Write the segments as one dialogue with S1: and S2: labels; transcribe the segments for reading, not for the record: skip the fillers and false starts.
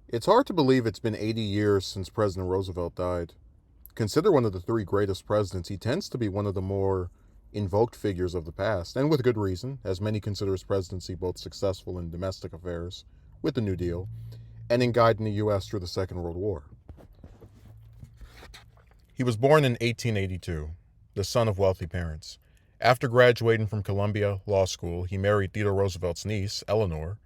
S1: It's hard to believe it's been 80 years since President Roosevelt died. Considered one of the three greatest presidents, he tends to be one of the more invoked figures of the past, and with good reason, as many consider his presidency both successful in domestic affairs, with the New Deal, and in guiding the U.S. through the Second World War. He was born in 1882, the son of wealthy parents. After graduating from Columbia Law School, he married Theodore Roosevelt's niece, Eleanor.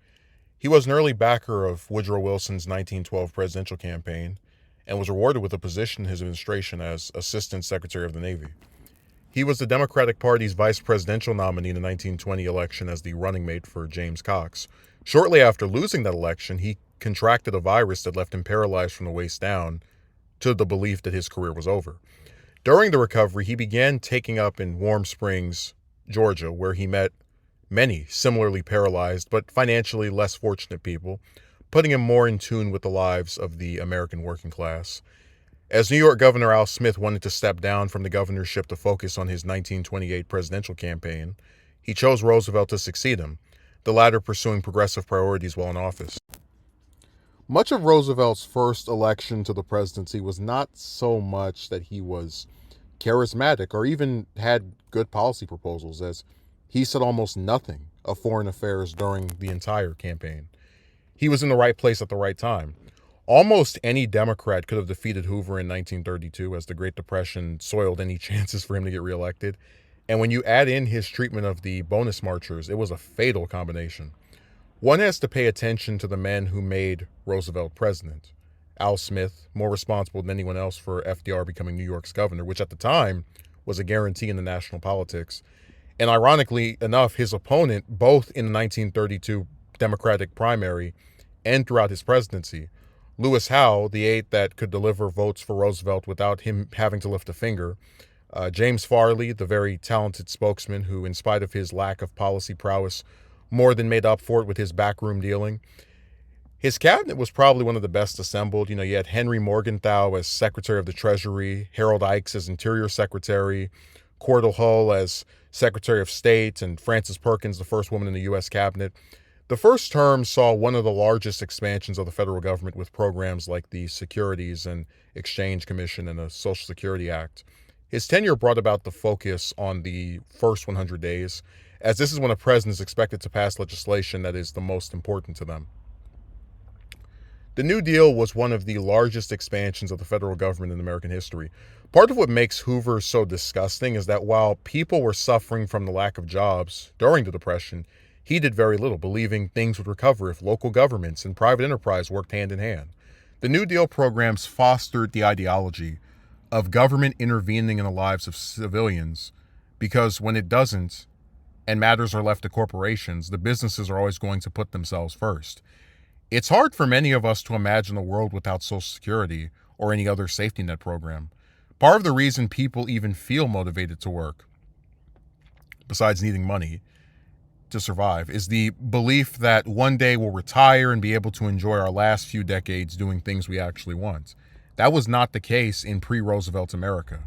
S1: He was an early backer of Woodrow Wilson's 1912 presidential campaign and was rewarded with a position in his administration as Assistant Secretary of the Navy. He was the Democratic Party's vice presidential nominee in the 1920 election as the running mate for James Cox. Shortly after losing that election, he contracted a virus that left him paralyzed from the waist down, to the belief that his career was over. During the recovery, he began taking up in Warm Springs, Georgia, where he met many similarly paralyzed but financially less fortunate people, putting him more in tune with the lives of the American working class. As New York Governor Al Smith wanted to step down from the governorship to focus on his 1928 presidential campaign, he chose Roosevelt to succeed him, the latter pursuing progressive priorities while in office. Much of Roosevelt's first election to the presidency was not so much that he was charismatic or even had good policy proposals, as he said almost nothing of foreign affairs during the entire campaign. He was in the right place at the right time. Almost any Democrat could have defeated Hoover in 1932, as the Great Depression soiled any chances for him to get reelected. And when you add in his treatment of the bonus marchers, it was a fatal combination. One has to pay attention to the men who made Roosevelt president. Al Smith, more responsible than anyone else for FDR becoming New York's governor, which at the time was a guarantee in the national politics. And ironically enough, his opponent, both in the 1932 Democratic primary and throughout his presidency, Lewis Howe, the aide that could deliver votes for Roosevelt without him having to lift a finger, James Farley, the very talented spokesman who, in spite of his lack of policy prowess, more than made up for it with his backroom dealing. His cabinet was probably one of the best assembled. You had Henry Morgenthau as Secretary of the Treasury, Harold Ikes as Interior Secretary, Cordell Hull as Secretary of State, and Frances Perkins, the first woman in the U.S. cabinet. The first term saw one of the largest expansions of the federal government with programs like the Securities and Exchange Commission and the Social Security Act. His tenure brought about the focus on the first 100 days, as this is when a president is expected to pass legislation that is the most important to them. The New Deal was one of the largest expansions of the federal government in American history. Part of what makes Hoover so disgusting is that while people were suffering from the lack of jobs during the Depression, he did very little, believing things would recover if local governments and private enterprise worked hand in hand. The New Deal programs fostered the ideology of government intervening in the lives of civilians, because when it doesn't, and matters are left to corporations, the businesses are always going to put themselves first. It's hard for many of us to imagine a world without Social Security or any other safety net program. Part of the reason people even feel motivated to work, besides needing money to survive, is the belief that one day we'll retire and be able to enjoy our last few decades doing things we actually want. That was not the case in pre-Roosevelt America.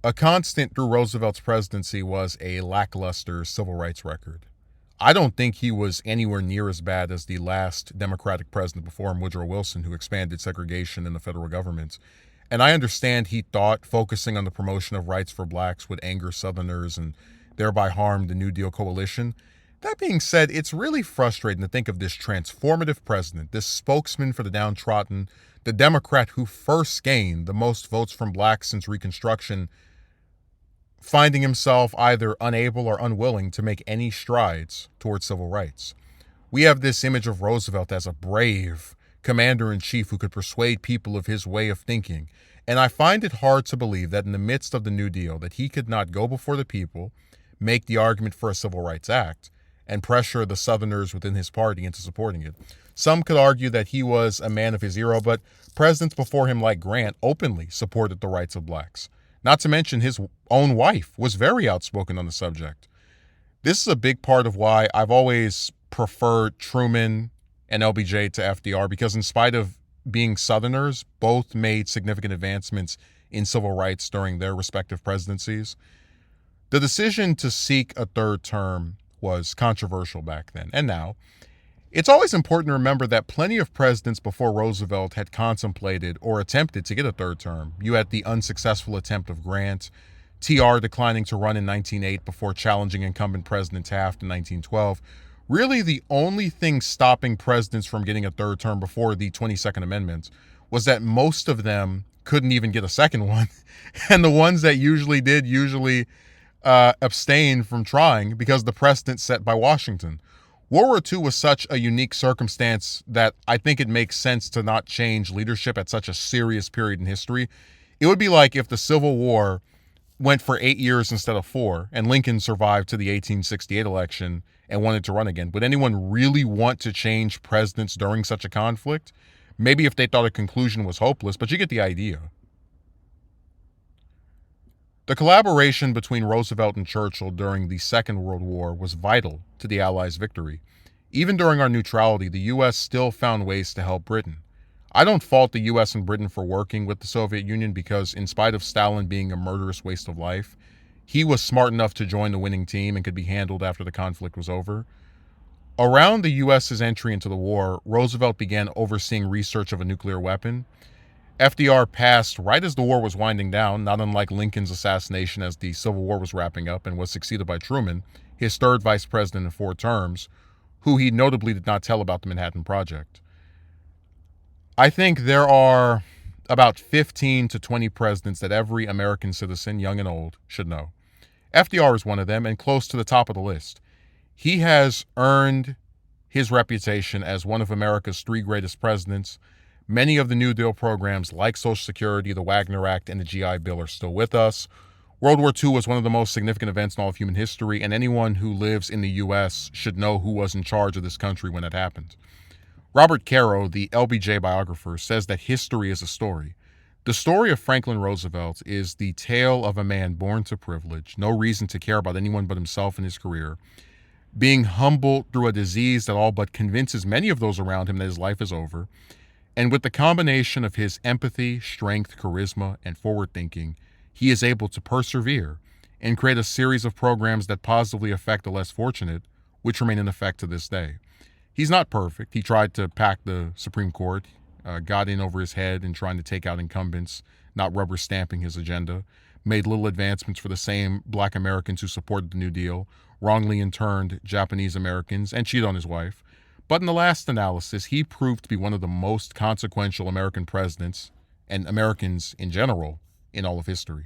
S1: A constant through Roosevelt's presidency was a lackluster civil rights record. I don't think he was anywhere near as bad as the last Democratic president before him, Woodrow Wilson, who expanded segregation in the federal government. And I understand he thought focusing on the promotion of rights for blacks would anger Southerners and thereby harm the New Deal coalition. That being said, it's really frustrating to think of this transformative president, this spokesman for the downtrodden, the Democrat who first gained the most votes from blacks since Reconstruction, finding himself either unable or unwilling to make any strides towards civil rights. We have this image of Roosevelt as a brave commander-in-chief who could persuade people of his way of thinking, and I find it hard to believe that in the midst of the New Deal that he could not go before the people, make the argument for a Civil Rights Act, and pressure the Southerners within his party into supporting it. Some could argue that he was a man of his era, but presidents before him like Grant openly supported the rights of blacks. Not to mention his own wife was very outspoken on the subject. This is a big part of why I've always preferred Truman and LBJ to FDR, because in spite of being Southerners, both made significant advancements in civil rights during their respective presidencies. The decision to seek a third term was controversial back then and now. It's always important to remember that plenty of presidents before Roosevelt had contemplated or attempted to get a third term. You had the unsuccessful attempt of Grant, TR declining to run in 1908 before challenging incumbent President Taft in 1912. Really, the only thing stopping presidents from getting a third term before the 22nd Amendment was that most of them couldn't even get a second one. And the ones that usually did abstained from trying because of the precedent set by Washington. World War II was such a unique circumstance that I think it makes sense to not change leadership at such a serious period in history. It would be like if the Civil War went for 8 years instead of 4, and Lincoln survived to the 1868 election and wanted to run again. Would anyone really want to change presidents during such a conflict? Maybe if they thought a conclusion was hopeless, but you get the idea. The collaboration between Roosevelt and Churchill during the Second World War was vital to the Allies' victory. Even during our neutrality, the U.S. still found ways to help Britain. I don't fault the U.S. and Britain for working with the Soviet Union because, in spite of Stalin being a murderous waste of life, he was smart enough to join the winning team and could be handled after the conflict was over. Around the U.S.'s entry into the war, Roosevelt began overseeing research of a nuclear weapon. FDR passed right as the war was winding down, not unlike Lincoln's assassination as the Civil War was wrapping up, and was succeeded by Truman, his third vice president in 4 terms, who he notably did not tell about the Manhattan Project. I think there are about 15 to 20 presidents that every American citizen, young and old, should know. FDR is one of them and close to the top of the list. He has earned his reputation as one of America's 3 greatest presidents. Many of the New Deal programs like Social Security, the Wagner Act, and the GI Bill are still with us. World War II was one of the most significant events in all of human history, and anyone who lives in the U.S. should know who was in charge of this country when it happened. Robert Caro, the LBJ biographer, says that history is a story. The story of Franklin Roosevelt is the tale of a man born to privilege, no reason to care about anyone but himself and his career, being humbled through a disease that all but convinces many of those around him that his life is over, and with the combination of his empathy, strength, charisma, and forward thinking, he is able to persevere and create a series of programs that positively affect the less fortunate, which remain in effect to this day. He's not perfect. He tried to pack the Supreme Court, got in over his head in trying to take out incumbents, not rubber stamping his agenda, made little advancements for the same Black Americans who supported the New Deal, wrongly interned Japanese Americans, and cheated on his wife. But in the last analysis, he proved to be one of the most consequential American presidents, and Americans in general, in all of history.